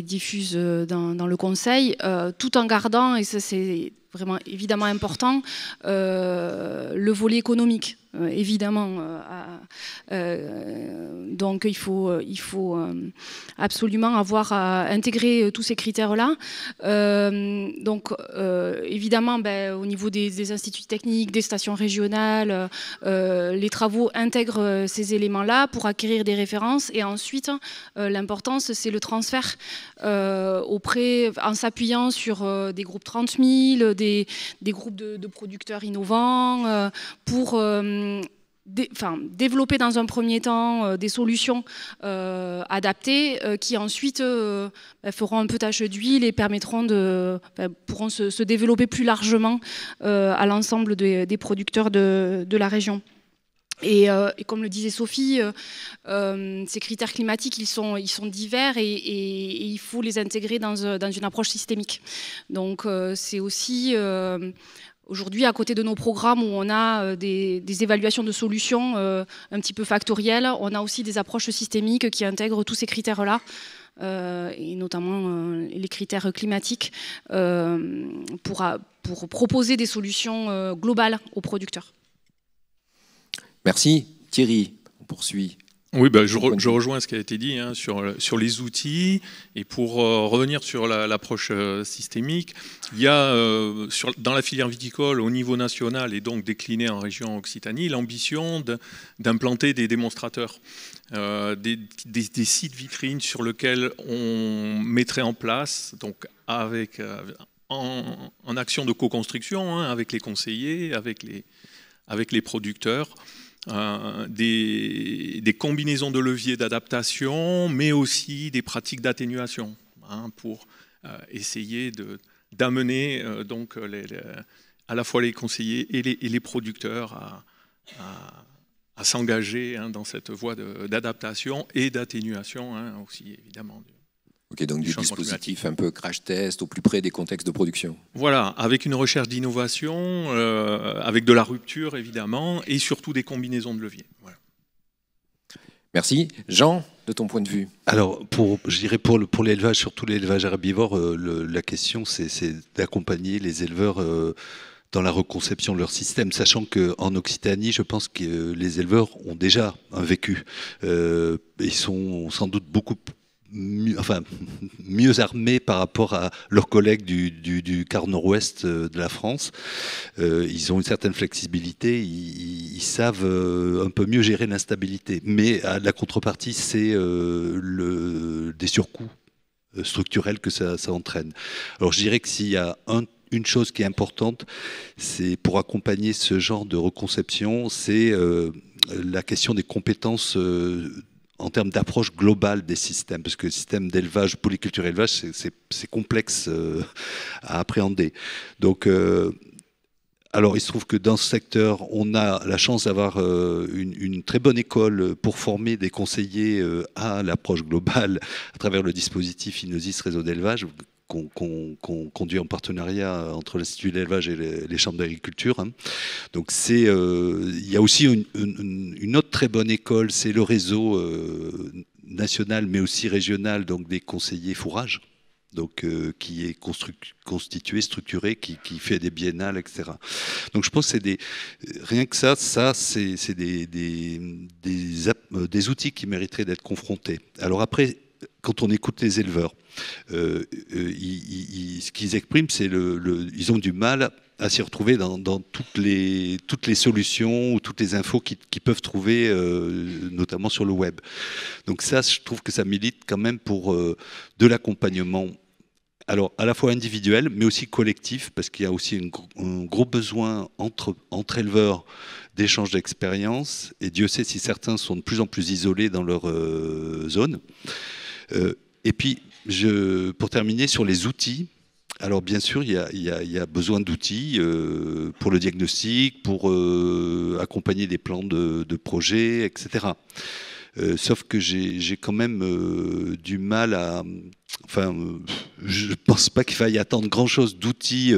diffuse dans le conseil, tout en gardant, et ça c'est vraiment évidemment important, le volet économique. Évidemment, donc il faut absolument avoir intégré tous ces critères-là. Donc évidemment, au niveau des instituts techniques, des stations régionales, les travaux intègrent ces éléments-là pour acquérir des références, et ensuite l'importance, c'est le transfert en s'appuyant sur des groupes 30 000, des groupes de producteurs innovants pour développer dans un premier temps des solutions adaptées qui ensuite feront un peu tache d'huile et permettront pourront se développer plus largement à l'ensemble des producteurs de la région. Et comme le disait Sophie, ces critères climatiques, ils sont divers, et il faut les intégrer dans une approche systémique. Donc c'est aussi... Aujourd'hui, à côté de nos programmes où on a des évaluations de solutions un petit peu factorielles, on a aussi des approches systémiques qui intègrent tous ces critères-là, et notamment les critères climatiques, pour proposer des solutions globales aux producteurs. Merci. Thierry, on poursuit. Oui, je rejoins ce qui a été dit sur les outils. Et pour revenir sur l'approche systémique, il y a dans la filière viticole au niveau national, et donc décliné en région Occitanie, l'ambition d'implanter des démonstrateurs, des sites vitrines sur lesquels on mettrait en place, donc en action de co-construction, avec les conseillers, avec les producteurs, des combinaisons de leviers d'adaptation, mais aussi des pratiques d'atténuation, pour essayer d'amener donc à la fois les conseillers et les producteurs à s'engager dans cette voie d'adaptation et d'atténuation aussi, évidemment. Ok, donc du dispositif un peu crash test au plus près des contextes de production. Voilà, avec une recherche d'innovation, avec de la rupture évidemment, et surtout des combinaisons de leviers. Voilà. Merci. Jean, de ton point de vue? Alors, je dirais pour l'élevage, surtout l'élevage herbivore, la question c'est d'accompagner les éleveurs dans la reconception de leur système, sachant qu'en Occitanie, je pense que les éleveurs ont déjà un vécu. Ils sont sans doute mieux armés par rapport à leurs collègues du quart nord-ouest de la France. Ils ont une certaine flexibilité, ils savent un peu mieux gérer l'instabilité. Mais la contrepartie, c'est des surcoûts structurels que ça entraîne. Alors je dirais que s'il y a une chose qui est importante, c'est pour accompagner ce genre de reconception, c'est la question des compétences en termes d'approche globale des systèmes, parce que le système d'élevage, polyculture élevage, c'est complexe à appréhender. Donc, alors il se trouve que dans ce secteur, on a la chance d'avoir une très bonne école pour former des conseillers à l'approche globale à travers le dispositif Inosis Réseau d'élevage, qu'on conduit en partenariat entre l'Institut de l'élevage et les chambres d'agriculture. Donc il y a aussi une autre très bonne école, c'est le réseau national mais aussi régional, donc des conseillers fourrage, donc qui est constitué, structuré, qui fait des biennales, etc. Donc je pense que c'est rien que ça c'est des outils qui mériteraient d'être confrontés. Alors après, quand on écoute les éleveurs, ce qu'ils expriment, c'est ils ont du mal à s'y retrouver dans toutes les solutions ou toutes les infos qu'ils peuvent trouver, notamment sur le web. Donc ça, je trouve que ça milite quand même pour de l'accompagnement, alors à la fois individuel, mais aussi collectif, parce qu'il y a aussi un gros besoin entre éleveurs d'échange d'expériences, et Dieu sait si certains sont de plus en plus isolés dans leur zone. Et puis, pour terminer sur les outils, alors bien sûr, il y a besoin d'outils pour le diagnostic, pour accompagner des plans de projets, etc. Sauf que j'ai quand même du mal à... Enfin, je ne pense pas qu'il faille attendre grand-chose d'outils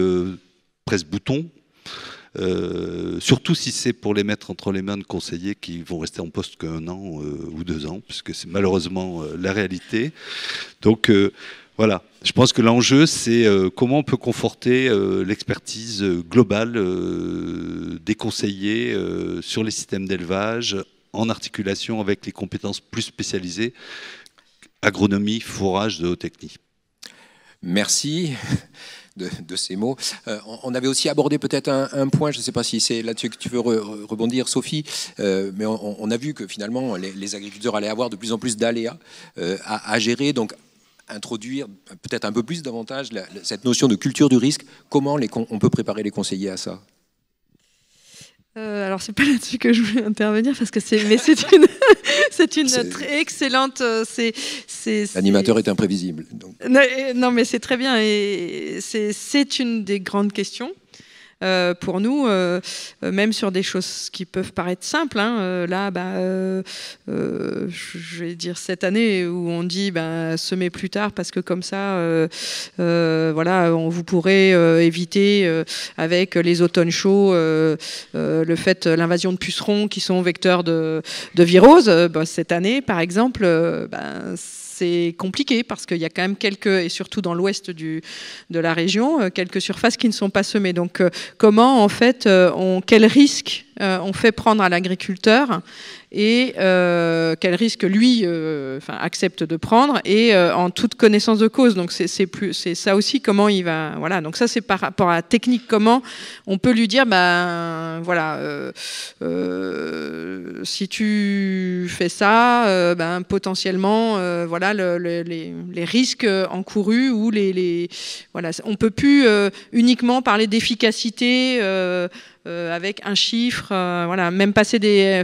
presse-bouton. Surtout si c'est pour les mettre entre les mains de conseillers qui vont rester en poste qu'1 an ou 2 ans, puisque c'est malheureusement la réalité. Donc voilà, je pense que l'enjeu, c'est comment on peut conforter l'expertise globale des conseillers sur les systèmes d'élevage, en articulation avec les compétences plus spécialisées, agronomie, fourrage, zootechnie. Merci de ces mots. On avait aussi abordé peut-être un point, je ne sais pas si c'est là-dessus que tu veux rebondir, Sophie, mais on a vu que finalement les agriculteurs allaient avoir de plus en plus d'aléas à gérer, donc introduire peut-être un peu plus davantage cette notion de culture du risque. Comment on peut préparer les conseillers à ça ? Alors c'est pas là-dessus que je voulais intervenir parce que c'est une très excellente. L'animateur est imprévisible. Donc. Non, mais c'est très bien et c'est une des grandes questions. Pour nous, même sur des choses qui peuvent paraître simples, hein, là, je vais dire cette année où on dit semer plus tard parce que comme ça, voilà, vous pourrez éviter avec les automnes chauds l'invasion de pucerons qui sont vecteurs de virose. Cette année, par exemple, c'est compliqué parce qu'il y a quand même et surtout dans l'ouest de la région, quelques surfaces qui ne sont pas semées. Donc, comment, en fait, quel risque on fait prendre à l'agriculteur et quel risque lui accepte de prendre et en toute connaissance de cause. Donc c'est ça aussi comment il va, voilà, donc ça c'est par rapport à la technique, comment on peut lui dire si tu fais ça potentiellement voilà les risques encourus ou voilà, on peut plus uniquement parler d'efficacité avec un chiffre, voilà, même passer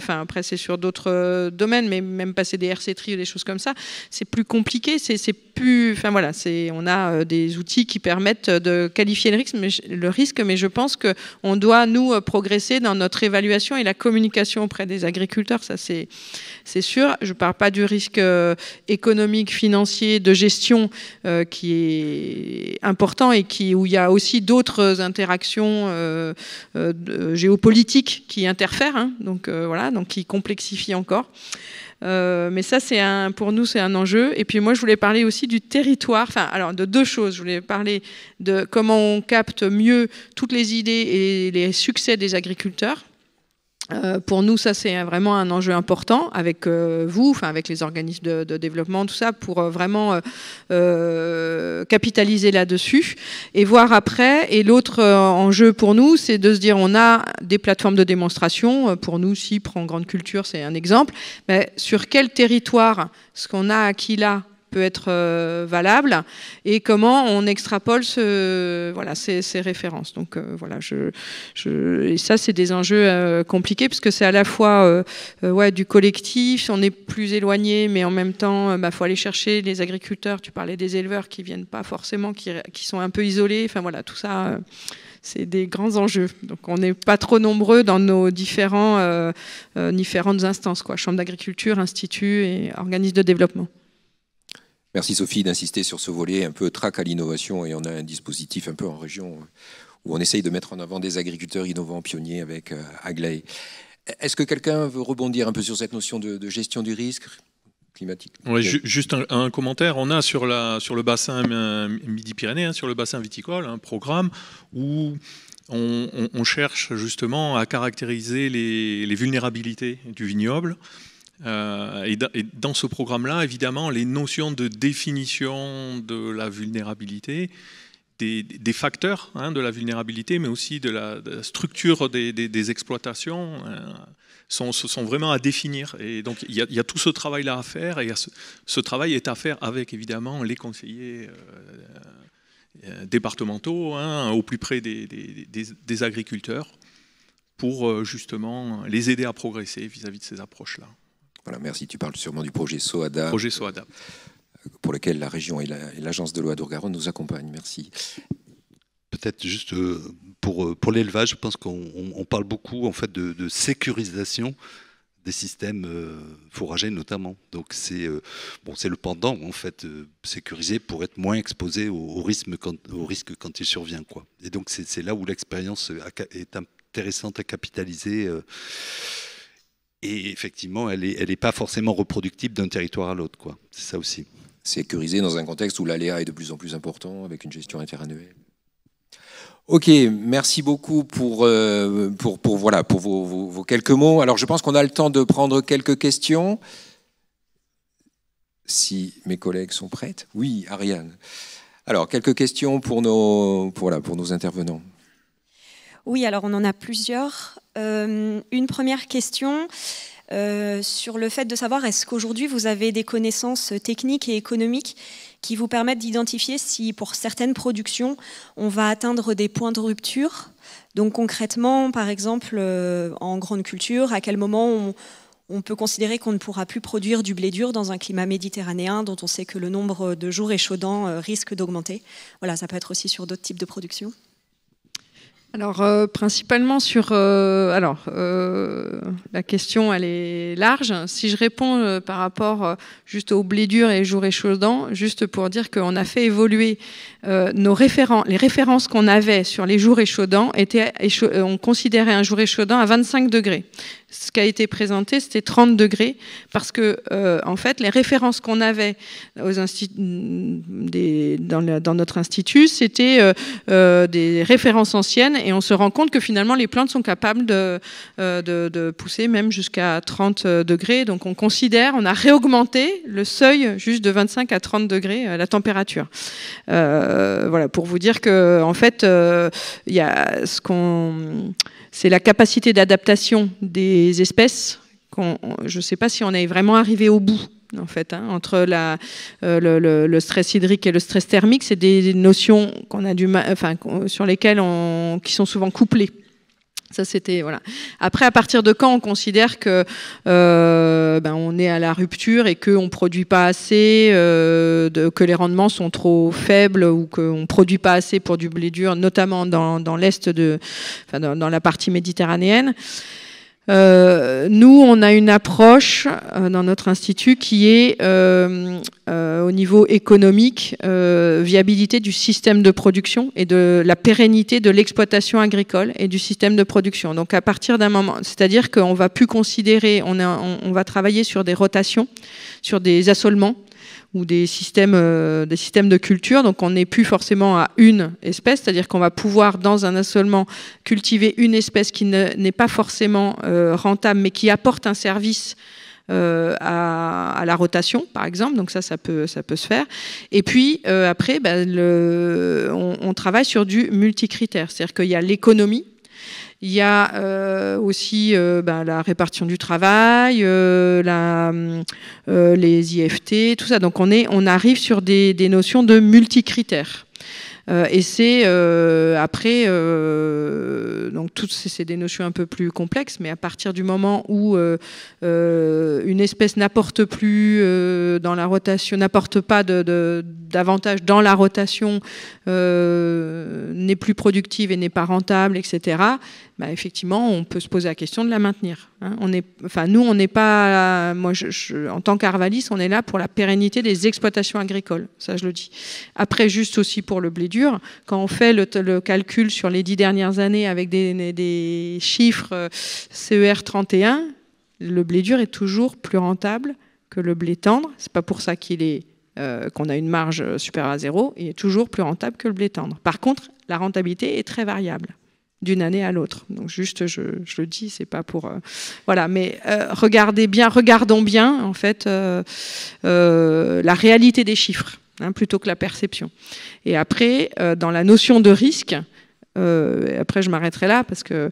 après c'est sur d'autres domaines, mais même passer des RC-tri ou des choses comme ça, c'est plus compliqué, c'est plus, voilà, on a des outils qui permettent de qualifier le risque, mais je pense que on doit nous progresser dans notre évaluation et la communication auprès des agriculteurs, ça c'est sûr. Je parle pas du risque économique, financier, de gestion qui est important et où il y a aussi d'autres interactions géopolitiques qui interfèrent, hein, donc voilà, donc qui complexifient encore. Mais ça, pour nous, c'est un enjeu. Et puis moi, je voulais parler aussi du territoire, alors de 2 choses. Je voulais parler de comment on capte mieux toutes les idées et les succès des agriculteurs. Pour nous, ça c'est vraiment un enjeu important avec vous, avec les organismes de développement, tout ça, pour vraiment capitaliser là-dessus et voir après. Et l'autre enjeu pour nous, c'est de se dire, on a des plateformes de démonstration. Pour nous, CIPRE en grande culture, c'est un exemple. Mais sur quel territoire ce qu'on a acquis là peut être valable et comment on extrapole ces références. Donc voilà, et ça c'est des enjeux compliqués parce que c'est à la fois du collectif, on est plus éloigné, mais en même temps faut aller chercher les agriculteurs. Tu parlais des éleveurs qui viennent pas forcément, qui sont un peu isolés. Enfin voilà, tout ça. C'est des grands enjeux. Donc on n'est pas trop nombreux dans nos différentes instances, quoi, chambre d'agriculture, institut et organismes de développement. Merci Sophie d'insister sur ce volet un peu track à l'innovation, et on a un dispositif un peu en région où on essaye de mettre en avant des agriculteurs innovants pionniers avec Aglaé. Est-ce que quelqu'un veut rebondir un peu sur cette notion de gestion du risque ? climatique. Ouais, juste un commentaire. On a sur le bassin Midi-Pyrénées, sur le bassin viticole, un programme où on cherche justement à caractériser les vulnérabilités du vignoble. Et dans ce programme-là, évidemment, les notions de définition de la vulnérabilité, des facteurs de la vulnérabilité, mais aussi de la structure des exploitations, sont vraiment à définir. Et donc, il y a tout ce travail-là à faire, et ce travail est à faire avec, évidemment, les conseillers départementaux, au plus près des agriculteurs, pour justement les aider à progresser vis-à-vis de ces approches-là. Voilà, merci. Tu parles sûrement du projet SOADA. Projet SOADA. Pour lequel la région et l'agence de l'eau Adour-Garonne nous accompagnent. Merci. Peut-être juste pour l'élevage, je pense qu'on parle beaucoup en fait de sécurisation des systèmes fourragers notamment. Donc c'est le pendant en fait, sécuriser pour être moins exposé au risque quand il survient, quoi. Et donc c'est là où l'expérience est intéressante à capitaliser. Et effectivement, elle est pas forcément reproductible d'un territoire à l'autre, quoi. C'est ça aussi. Sécurisé dans un contexte où l'aléa est de plus en plus important, avec une gestion interannuelle. Ok, merci beaucoup pour vos quelques mots. Alors, je pense qu'on a le temps de prendre quelques questions. Si mes collègues sont prêtes. Oui, Ariane. Alors, quelques questions pour nos intervenants. Oui, alors on en a plusieurs. Une première question sur le fait de savoir, est-ce qu'aujourd'hui vous avez des connaissances techniques et économiques qui vous permettent d'identifier si pour certaines productions on va atteindre des points de rupture. Donc concrètement, par exemple, en grande culture, à quel moment on peut considérer qu'on ne pourra plus produire du blé dur dans un climat méditerranéen dont on sait que le nombre de jours échaudants risque d'augmenter. Voilà, ça peut être aussi sur d'autres types de production. Alors, principalement sur... la question, elle est large. Si je réponds par rapport juste au blé dur et jours échaudants, juste pour dire qu'on a fait évoluer les références qu'on avait sur les jours échaudants, on considérait un jour échaudant à 25 degrés. Ce qui a été présenté, c'était 30 degrés, parce que, en fait, les références qu'on avait dans notre institut, c'était des références anciennes, et on se rend compte que finalement, les plantes sont capables de pousser même jusqu'à 30 degrés. Donc, on a réaugmenté le seuil juste de 25 à 30 degrés, la température. Voilà, pour vous dire que, en fait, il y a c'est la capacité d'adaptation des espèces. Je ne sais pas si on est vraiment arrivé au bout, en fait, entre le stress hydrique et le stress thermique. C'est des notions qu'on a sur lesquelles qui sont souvent couplées. Ça, c'était, voilà. Après, à partir de quand on considère que on est à la rupture et qu'on ne produit pas assez, que les rendements sont trop faibles ou qu'on ne produit pas assez pour du blé dur, notamment dans l'est dans la partie méditerranéenne. Nous, on a une approche dans notre institut qui est au niveau économique, viabilité du système de production et de la pérennité de l'exploitation agricole et du système de production. Donc à partir d'un moment, c'est-à-dire qu'on va plus considérer, on va travailler sur des rotations, sur des assolements, ou des systèmes de culture. Donc on n'est plus forcément à une espèce, c'est-à-dire qu'on va pouvoir dans un assolement cultiver une espèce qui n'est pas forcément rentable, mais qui apporte un service à la rotation, par exemple. Donc ça peut se faire. Et puis après, on travaille sur du multicritère, c'est-à-dire qu'il y a l'économie. Il y a aussi la répartition du travail, les IFT, tout ça. Donc on arrive sur des notions de multicritères. Et c'est après, donc toutes c'est des notions un peu plus complexes, mais à partir du moment où une espèce n'apporte plus dans la rotation, n'apporte pas d'avantage dans la rotation, n'est plus productive et n'est pas rentable, etc. Effectivement, on peut se poser la question de la maintenir. Nous, on n'est pas, moi, en tant qu'Arvalis, on est là pour la pérennité des exploitations agricoles. Ça, je le dis. Après, juste aussi pour le blé dur, quand on fait le calcul sur les 10 dernières années avec des chiffres CER 31, le blé dur est toujours plus rentable que le blé tendre. C'est pas pour ça qu'on a une marge supérieure à 0. Il est toujours plus rentable que le blé tendre. Par contre, la rentabilité est très variable d'une année à l'autre. Donc juste, je le dis, c'est pas pour... voilà, mais regardons bien, en fait, la réalité des chiffres, hein, plutôt que la perception. Et après, dans la notion de risque, après je m'arrêterai là, parce que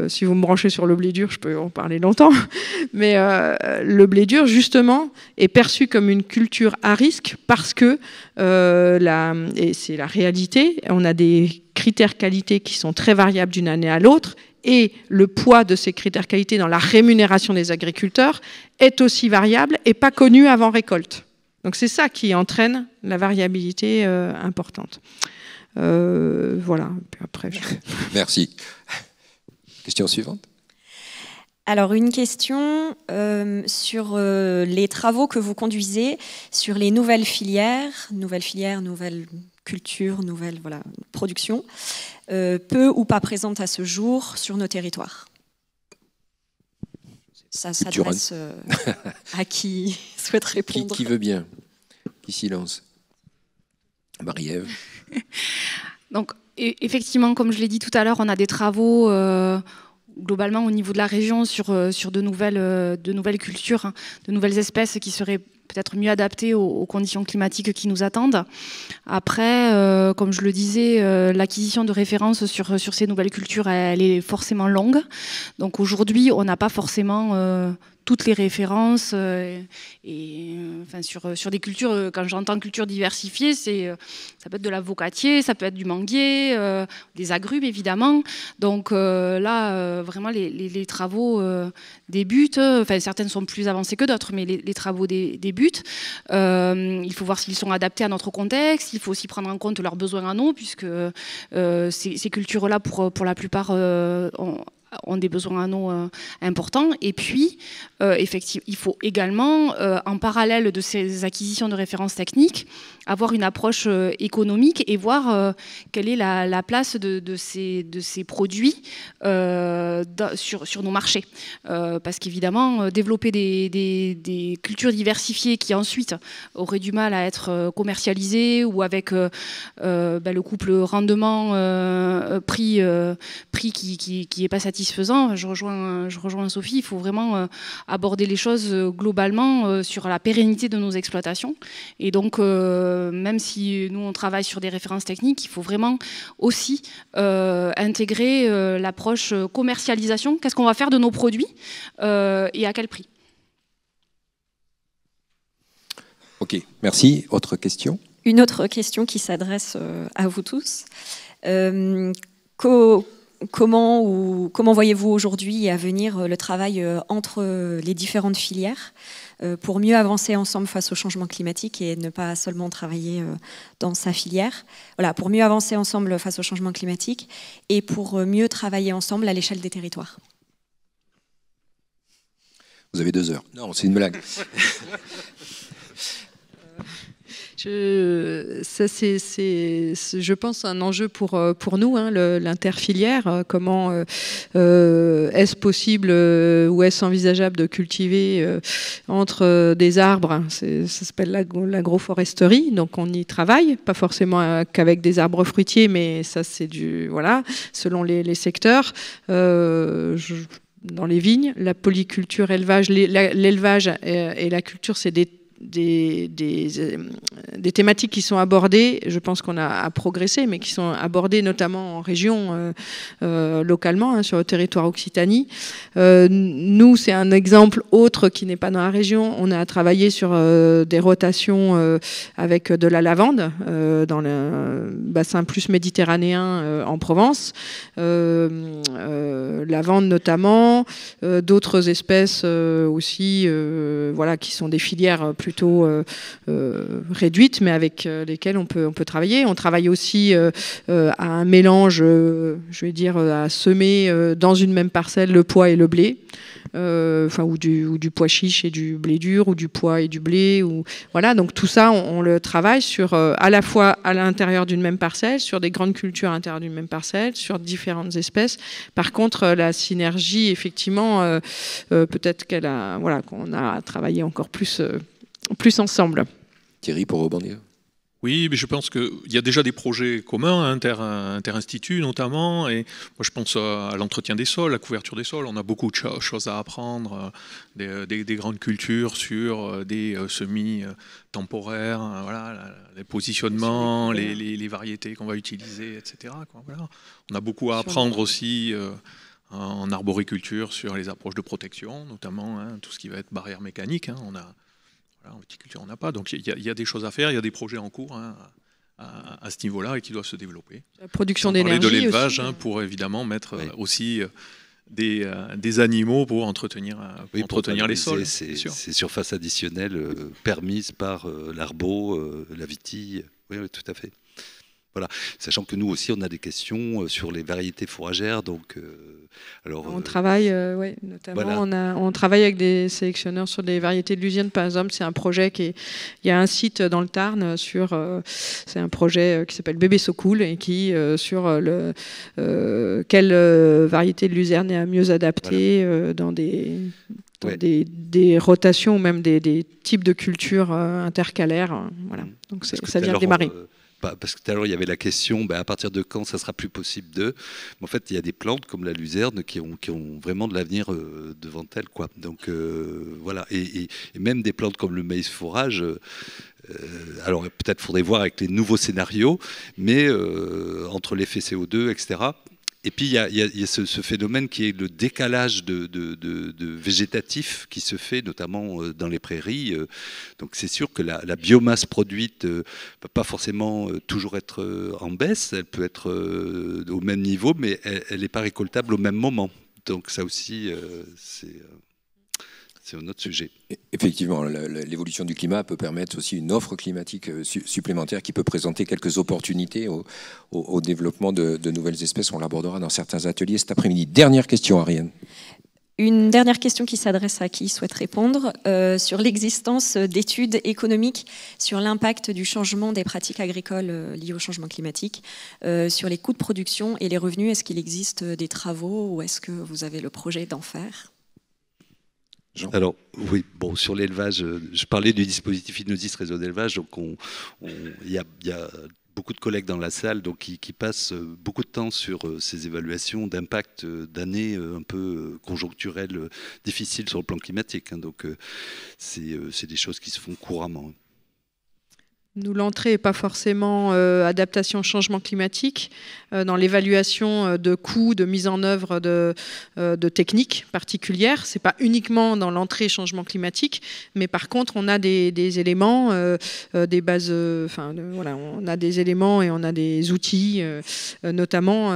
si vous me branchez sur le blé dur, je peux en parler longtemps, mais le blé dur, justement, est perçu comme une culture à risque, parce que, et c'est la réalité, on a des critères qualité qui sont très variables d'une année à l'autre, et le poids de ces critères qualité dans la rémunération des agriculteurs est aussi variable et pas connu avant récolte. Donc c'est ça qui entraîne la variabilité importante. Voilà. Puis après, Merci. Question suivante. Alors une question sur les travaux que vous conduisez sur les nouvelles filières, nouvelles cultures, nouvelles productions, peu ou pas présentes à ce jour sur nos territoires. Ça s'adresse à qui souhaite répondre. Qui veut bien? Qui s'y lance? Marie-Ève. Donc, effectivement, comme je l'ai dit tout à l'heure, on a des travaux globalement au niveau de la région sur de nouvelles cultures, hein, de nouvelles espèces qui seraient peut-être mieux adaptées aux conditions climatiques qui nous attendent. Après, comme je le disais, l'acquisition de références sur ces nouvelles cultures, elle est forcément longue. Donc aujourd'hui, on n'a pas forcément toutes les références sur des cultures. Quand j'entends culture diversifiée, ça peut être de l'avocatier, ça peut être du manguier, des agrumes évidemment. Donc là, vraiment les travaux débutent. Enfin, certaines sont plus avancées que d'autres, mais les travaux débutent. Il faut voir s'ils sont adaptés à notre contexte. Il faut aussi prendre en compte leurs besoins en eau, puisque ces cultures-là, pour la plupart, ont des besoins en eau importants. Et puis, effectivement, il faut également, en parallèle de ces acquisitions de références techniques, avoir une approche économique et voir quelle est la place de ces produits sur nos marchés. Parce qu'évidemment, développer des cultures diversifiées qui ensuite auraient du mal à être commercialisées, ou avec le couple rendement-prix qui n'est pas satisfaisant, je rejoins Sophie, il faut vraiment aborder les choses globalement sur la pérennité de nos exploitations. Et donc, même si nous, on travaille sur des références techniques, il faut vraiment aussi intégrer l'approche commercialisation. Qu'est-ce qu'on va faire de nos produits et à quel prix? Ok, merci. Autre question? Une autre question qui s'adresse à vous tous. Comment voyez-vous aujourd'hui et à venir le travail entre les différentes filières pour mieux avancer ensemble face au changement climatique et ne pas seulement travailler dans sa filière? Voilà, pour mieux avancer ensemble face au changement climatique et pour mieux travailler ensemble à l'échelle des territoires. Vous avez 2 heures. Non, c'est une blague. Ça, c'est, je pense, un enjeu pour nous, hein, l'interfilière. Comment est-ce possible ou est-ce envisageable de cultiver entre des arbres? Ça s'appelle l'agroforesterie, donc on y travaille, pas forcément qu'avec des arbres fruitiers, mais ça c'est selon les secteurs. Dans les vignes, la polyculture, l'élevage et la culture, c'est des thématiques qui sont abordées, je pense qu'on a progressé, mais qui sont abordées notamment en région, localement, hein, sur le territoire Occitanie. Nous, c'est un exemple autre qui n'est pas dans la région. On a travaillé sur des rotations avec de la lavande dans le bassin plus méditerranéen en Provence. Lavande notamment, d'autres espèces aussi, qui sont des filières plutôt réduites, mais avec lesquelles on peut travailler. On travaille aussi à un mélange, je vais dire, à semer dans une même parcelle le pois et le blé. Ou du pois chiche et du blé dur, ou du pois et du blé, voilà. Donc tout ça, on le travaille sur à la fois à l'intérieur d'une même parcelle, sur des grandes cultures à l'intérieur d'une même parcelle, sur différentes espèces. Par contre, la synergie, effectivement, peut-être qu'on a travaillé encore plus ensemble. Thierry, pour rebondir. Oui, mais je pense qu'il y a déjà des projets communs, inter-instituts notamment, et moi je pense à l'entretien des sols, la couverture des sols. On a beaucoup de choses à apprendre, des grandes cultures sur des semis temporaires, voilà, les positionnements, les variétés qu'on va utiliser, etc. Voilà. On a beaucoup à apprendre aussi en arboriculture sur les approches de protection, notamment tout ce qui va être barrière mécanique. En viticulture, on n'a pas. Donc, il y a des choses à faire, il y a des projets en cours à ce niveau-là et qui doivent se développer. La production d'énergie. De l'élevage, pour évidemment mettre aussi des animaux pour entretenir les sols. Ces surfaces additionnelles permises par l'arbo, la vitie. Oui, tout à fait. Voilà. Sachant que nous aussi, on a des questions sur les variétés fourragères. Donc, on travaille, notamment, voilà. On travaille avec des sélectionneurs sur des variétés de Luserne, par exemple. C'est un projet il y a un site dans le Tarn c'est un projet qui s'appelle Bébé Socoul et qui sur quelle variété de Luzerne est mieux adaptée dans des rotations ou même des types de cultures intercalaires. Voilà. Donc ça vient de démarrer. Parce que tout à l'heure, il y avait la question, à partir de quand ça sera plus possible de... Mais en fait, il y a des plantes comme la luzerne qui ont vraiment de l'avenir devant elles, quoi. Donc, voilà. Et même des plantes comme le maïs fourrage... alors, peut-être faudrait voir avec les nouveaux scénarios, mais entre l'effet CO2, etc. Et puis, il y a ce phénomène qui est le décalage de végétatif qui se fait notamment dans les prairies. Donc, c'est sûr que la biomasse produite ne peut pas forcément toujours être en baisse. Elle peut être au même niveau, mais elle n'est pas récoltable au même moment. Donc, ça aussi, c'est un autre sujet. Effectivement, l'évolution du climat peut permettre aussi une offre climatique supplémentaire qui peut présenter quelques opportunités au développement de nouvelles espèces. On l'abordera dans certains ateliers cet après-midi. Dernière question, Ariane. Une dernière question qui s'adresse à qui souhaite répondre sur l'existence d'études économiques sur l'impact du changement des pratiques agricoles liées au changement climatique, sur les coûts de production et les revenus. Est-ce qu'il existe des travaux ou est-ce que vous avez le projet d'en faire ? Alors, oui, bon, sur l'élevage, je parlais du dispositif Innosis réseau d'élevage, donc il y a beaucoup de collègues dans la salle donc, qui passent beaucoup de temps sur ces évaluations d'impact d'années un peu conjoncturelles difficiles sur le plan climatique. Donc, c'est des choses qui se font couramment. Nous, l'entrée n'est pas forcément adaptation au changement climatique. Dans l'évaluation de coûts, de mise en œuvre de techniques particulières, ce n'est pas uniquement dans l'entrée changement climatique, mais par contre, on a des éléments, des bases, voilà, on a des éléments et on a des outils, notamment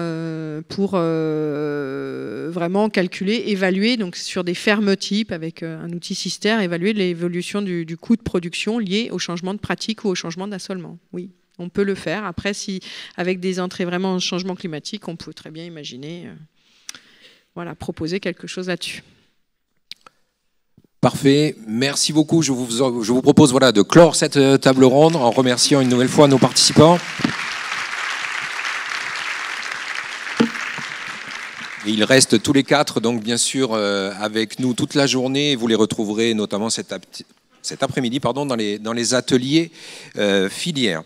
pour vraiment calculer, évaluer, donc sur des fermes types, avec un outil Cister, évaluer l'évolution du coût de production lié au changement de pratique ou au changement d'assolement. Oui, on peut le faire. Après, si avec des entrées vraiment en changement climatique, on peut très bien imaginer proposer quelque chose là-dessus. Parfait, merci beaucoup. Je vous propose de clore cette table ronde en remerciant une nouvelle fois nos participants. Et ils restent tous les quatre, donc bien sûr, avec nous toute la journée. Vous les retrouverez notamment cet après-midi dans les ateliers filières.